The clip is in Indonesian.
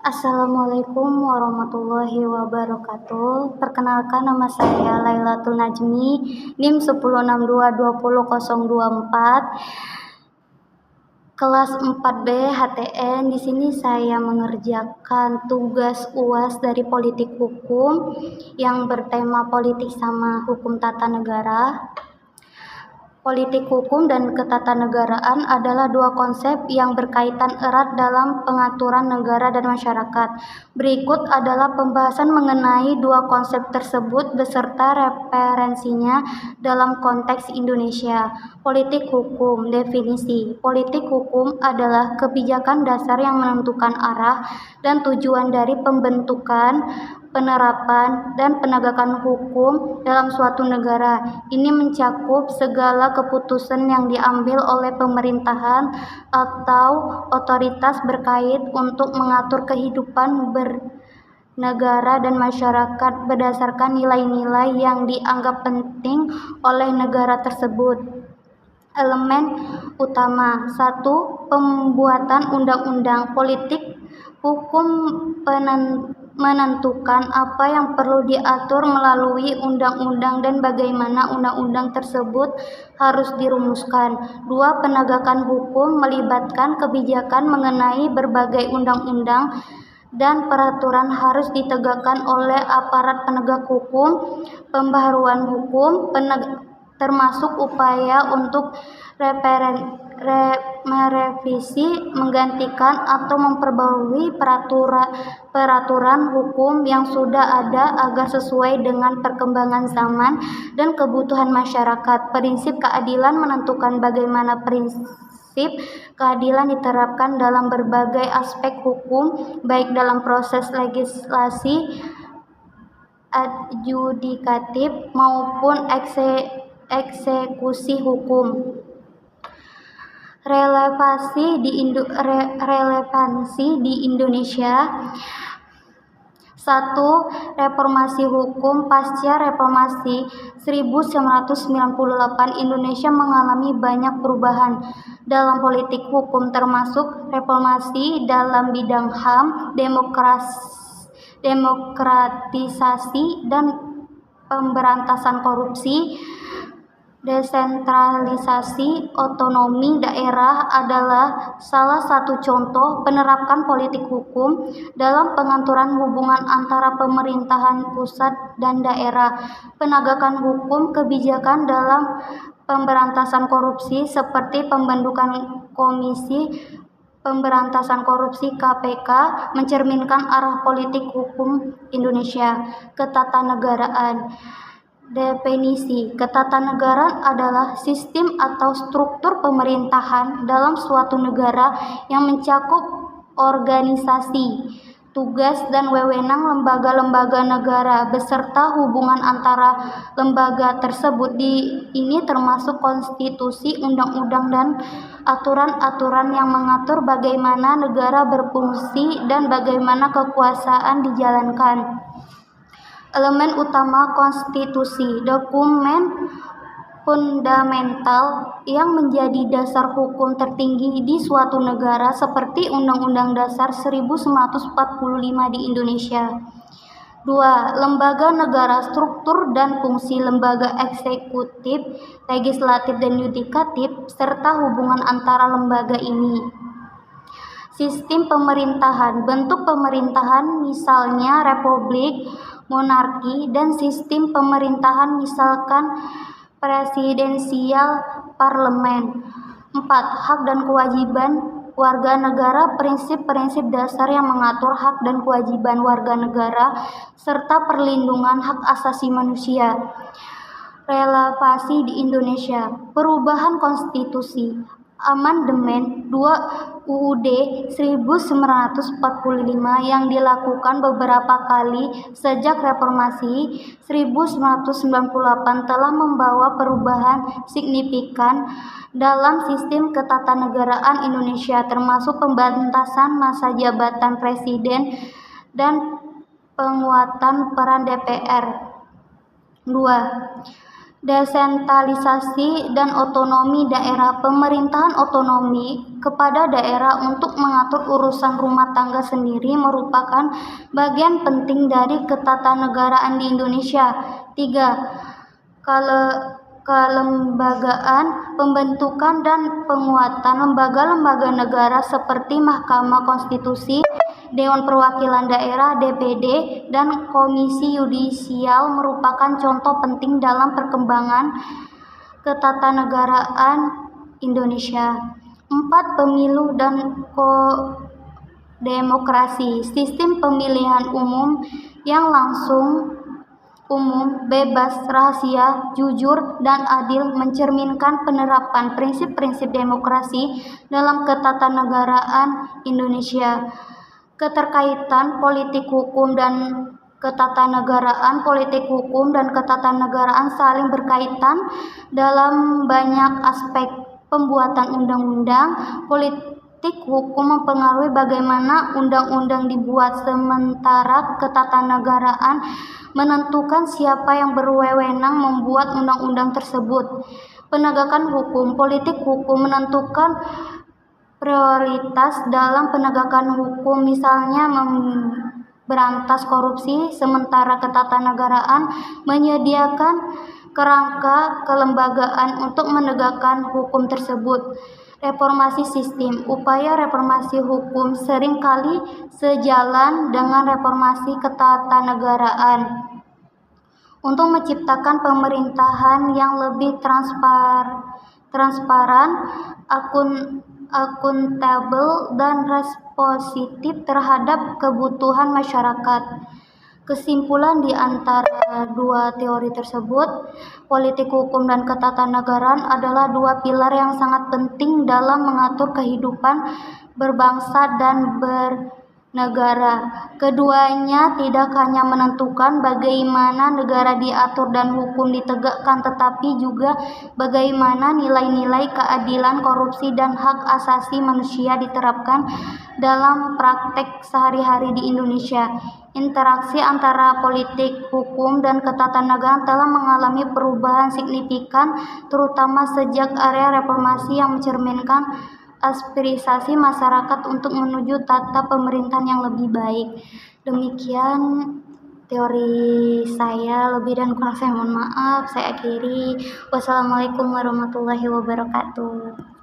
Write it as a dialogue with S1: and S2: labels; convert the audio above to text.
S1: Assalamualaikum warahmatullahi wabarakatuh. Perkenalkan, nama saya Lailatul Najmi, NIM 10622024, kelas 4B HTN. Di sini saya mengerjakan tugas UAS dari Politik Hukum yang bertema politik sama hukum tata negara. Politik hukum dan ketatanegaraan adalah dua konsep yang berkaitan erat dalam pengaturan negara dan masyarakat. Berikut adalah pembahasan mengenai dua konsep tersebut beserta referensinya dalam konteks Indonesia. Politik hukum. Definisi. Politik hukum adalah kebijakan dasar yang menentukan arah dan tujuan dari pembentukan, penerapan, dan penegakan hukum dalam suatu negara. Ini mencakup segala keputusan yang diambil oleh pemerintahan atau otoritas berkait untuk mengatur kehidupan bernegara dan masyarakat berdasarkan nilai-nilai yang dianggap penting oleh negara tersebut. Elemen utama. 1. Pembuatan undang-undang. Politik hukum menentukan apa yang perlu diatur melalui undang-undang dan bagaimana undang-undang tersebut harus dirumuskan. 2. Penegakan hukum melibatkan kebijakan mengenai berbagai undang-undang dan peraturan harus ditegakkan oleh aparat penegak hukum. Pembaharuan hukum termasuk upaya untuk merevisi, menggantikan, atau memperbarui peraturan hukum yang sudah ada agar sesuai dengan perkembangan zaman dan kebutuhan masyarakat. Prinsip keadilan menentukan bagaimana prinsip keadilan diterapkan dalam berbagai aspek hukum, baik dalam proses legislasi, adjudikatif, maupun eksekusi hukum. Relevansi di Indonesia. 1. Reformasi hukum. Pasca reformasi 1998, Indonesia mengalami banyak perubahan dalam politik hukum, termasuk reformasi dalam bidang HAM, demokratisasi dan pemberantasan korupsi. Desentralisasi otonomi daerah adalah salah satu contoh penerapan politik hukum dalam pengaturan hubungan antara pemerintahan pusat dan daerah. Penegakan hukum kebijakan dalam pemberantasan korupsi seperti pembentukan Komisi Pemberantasan Korupsi (KPK) mencerminkan arah politik hukum Indonesia. Ketatanegaraan. Definisi. Ketatanegaraan adalah sistem atau struktur pemerintahan dalam suatu negara yang mencakup organisasi, tugas dan wewenang lembaga-lembaga negara beserta hubungan antara lembaga tersebut. Ini termasuk konstitusi, undang-undang, dan aturan-aturan yang mengatur bagaimana negara berfungsi dan bagaimana kekuasaan dijalankan. Elemen utama konstitusi. Dokumen fundamental yang menjadi dasar hukum tertinggi di suatu negara seperti Undang-Undang Dasar 1945 di Indonesia. 2. Lembaga negara. Struktur dan fungsi lembaga eksekutif, legislatif, dan yudikatif, serta hubungan antara lembaga ini. Sistem pemerintahan. Bentuk pemerintahan misalnya republik, monarki, dan sistem pemerintahan misalkan presidensial, parlemen. 4. Hak dan kewajiban warga negara. Prinsip-prinsip dasar yang mengatur hak dan kewajiban warga negara serta perlindungan hak asasi manusia. Relevansi di Indonesia. Perubahan konstitusi. Amandemen 2 UUD 1945 yang dilakukan beberapa kali sejak reformasi 1998 telah membawa perubahan signifikan dalam sistem ketatanegaraan Indonesia, termasuk pembatasan masa jabatan presiden dan penguatan peran DPR. 2. desentralisasi dan otonomi daerah. Pemerintahan otonomi kepada daerah untuk mengatur urusan rumah tangga sendiri merupakan bagian penting dari ketatanegaraan di Indonesia. 3. Kelembagaan, pembentukan dan penguatan lembaga-lembaga negara seperti Mahkamah Konstitusi, Dewan Perwakilan Daerah (DPD), dan Komisi Yudisial merupakan contoh penting dalam perkembangan ketatanegaraan Indonesia. 4. Pemilu dan demokrasi. Sistem pemilihan umum yang langsung, umum, bebas, rahasia, jujur, dan adil mencerminkan penerapan prinsip-prinsip demokrasi dalam ketatanegaraan Indonesia. Keterkaitan politik hukum dan ketatanegaraan. Politik hukum dan ketatanegaraan saling berkaitan dalam banyak aspek pembuatan undang-undang. Politik hukum mempengaruhi bagaimana undang-undang dibuat, sementara ketatanegaraan menentukan siapa yang berwenang membuat undang-undang tersebut. Penegakan hukum. Politik hukum menentukan prioritas dalam penegakan hukum, misalnya memberantas korupsi, sementara ketatanegaraan menyediakan kerangka kelembagaan untuk menegakkan hukum tersebut. Reformasi sistem. Upaya reformasi hukum seringkali sejalan dengan reformasi ketatanegaraan untuk menciptakan pemerintahan yang lebih transparan, akuntabel, dan responsif terhadap kebutuhan masyarakat. Kesimpulan di antara dua teori tersebut, politik hukum dan ketatanegaraan adalah dua pilar yang sangat penting dalam mengatur kehidupan berbangsa dan bernegara. Keduanya tidak hanya menentukan bagaimana negara diatur dan hukum ditegakkan, tetapi juga bagaimana nilai-nilai keadilan, korupsi, dan hak asasi manusia diterapkan dalam praktek sehari-hari di Indonesia. Interaksi antara politik hukum dan ketatanegaraan telah mengalami perubahan signifikan, terutama sejak era reformasi yang mencerminkan aspirasi masyarakat untuk menuju tata pemerintahan yang lebih baik. Demikian teori saya, lebih dan kurang saya mohon maaf. Saya akhiri. Wassalamualaikum warahmatullahi wabarakatuh.